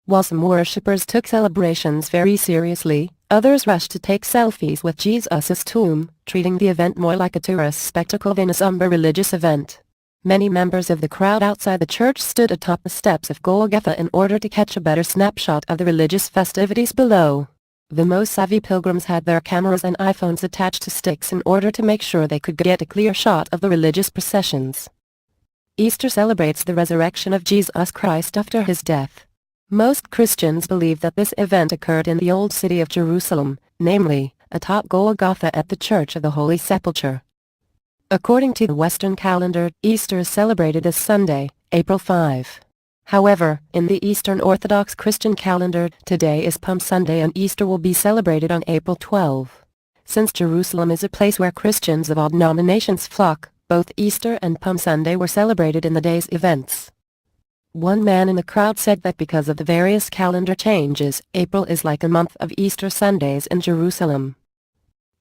While some worshippers took celebrations very seriously, others rushed to take selfies with Jesus' tomb, treating the event more like a tourist spectacle than a somber religious event. Many members of the crowd outside the church stood atop the steps of Golgotha in order to catch a better snapshot of the religious festivities below. The most savvy pilgrims had their cameras and iPhones attached to sticks in order to make sure they could get a clear shot of the religious processions. Easter celebrates the resurrection of Jesus Christ after his death. Most Christians believe that this event occurred in the old city of Jerusalem, namely, atop Golgotha at the Church of the Holy Sepulchre. According to the Western calendar, Easter is celebrated this Sunday, April 5. However, in the Eastern Orthodox Christian calendar, today is Palm Sunday and Easter will be celebrated on April 12. Since Jerusalem is a place where Christians of all denominations flock, both Easter and Palm Sunday were celebrated in the day's events. One man in the crowd said that because of the various calendar changes, April is like a month of Easter Sundays in Jerusalem.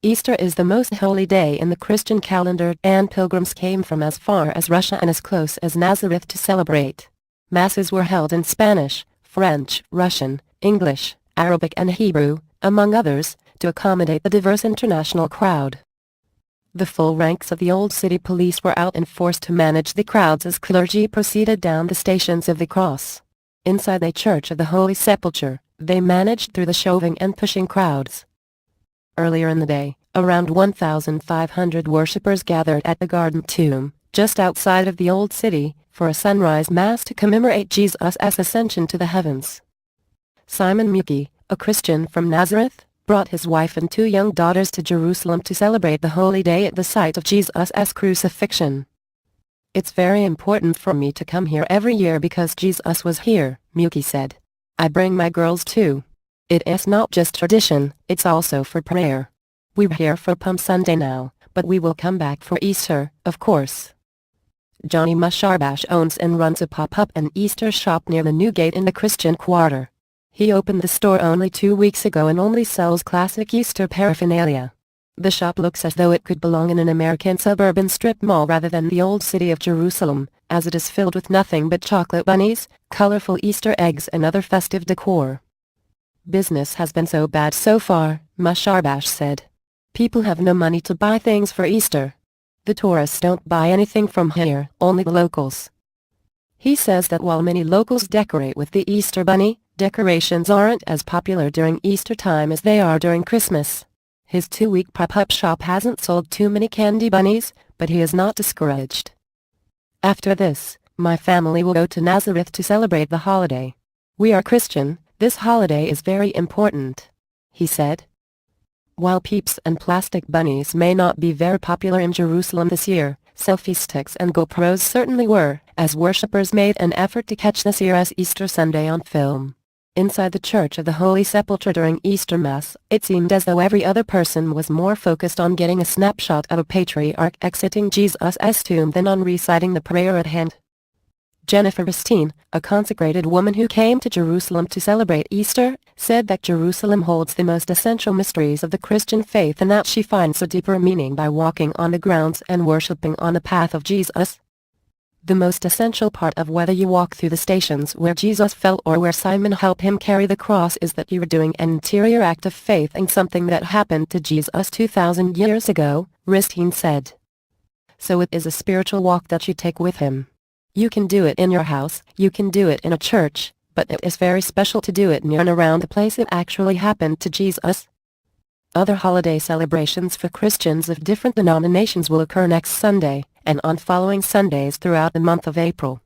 Easter is the most holy day in the Christian calendar, and pilgrims came from as far as Russia and as close as Nazareth to celebrate. Masses were held in Spanish, French, Russian, English, Arabic and Hebrew, among others, to accommodate the diverse international crowd. The full ranks of the Old City Police were out in force to manage the crowds as clergy proceeded down the Stations of the Cross. Inside the Church of the Holy Sepulchre, they managed through the shoving and pushing crowds. Earlier in the day, around 1,500 worshippers gathered at the Garden Tomb, just outside of the Old City, for a sunrise mass to commemorate Jesus' ascension to the heavens. Simon Muki, a Christian from Nazareth, brought his wife and 2 young daughters to Jerusalem to celebrate the holy day at the site of Jesus' crucifixion. "It's very important for me to come here every year because Jesus was here," Muki said. "I bring my girls too. It is not just tradition, it's also for prayer. We're here for Palm Sunday now, but we will come back for Easter, of course." Johnny Musharbash owns and runs a pop-up and Easter shop near the new gate in the Christian Quarter. He opened the store only 2 weeks ago and only sells classic Easter paraphernalia. The shop looks as though it could belong in an American suburban strip mall rather than the old city of Jerusalem, as it is filled with nothing but chocolate bunnies, colorful Easter eggs and other festive decor. "Business has been so bad so far," Musharbash said. "People have no money to buy things for Easter. The tourists don't buy anything from here, only the locals." He says that while many locals decorate with the Easter bunny, decorations aren't as popular during Easter time as they are during Christmas. His 2-week pop-up shop hasn't sold too many candy bunnies, but he is not discouraged. "After this, my family will go to Nazareth to celebrate the holiday. We are Christian. This holiday is very important," he said. While Peeps and plastic bunnies may not be very popular in Jerusalem this year, selfie sticks and GoPros certainly were, as worshippers made an effort to catch this year's Easter Sunday on film. Inside the Church of the Holy Sepulchre during Easter Mass, it seemed as though every other person was more focused on getting a snapshot of a patriarch exiting Jesus' tomb than on reciting the prayer at hand. Jennifer Ristine, a consecrated woman who came to Jerusalem to celebrate Easter, said that Jerusalem holds the most essential mysteries of the Christian faith and that she finds a deeper meaning by walking on the grounds and worshipping on the path of Jesus. "The most essential part of whether you walk through the stations where Jesus fell or where Simon helped him carry the cross is that you are doing an interior act of faith and something that happened to Jesus 2,000 years ago," Ristine said. "So it is a spiritual walk that you take with him. You can do it in your house, you can do it in a church, but it is very special to do it near and around the place it actually happened to Jesus." Other holiday celebrations for Christians of different denominations will occur next Sunday, and on following Sundays throughout the month of April.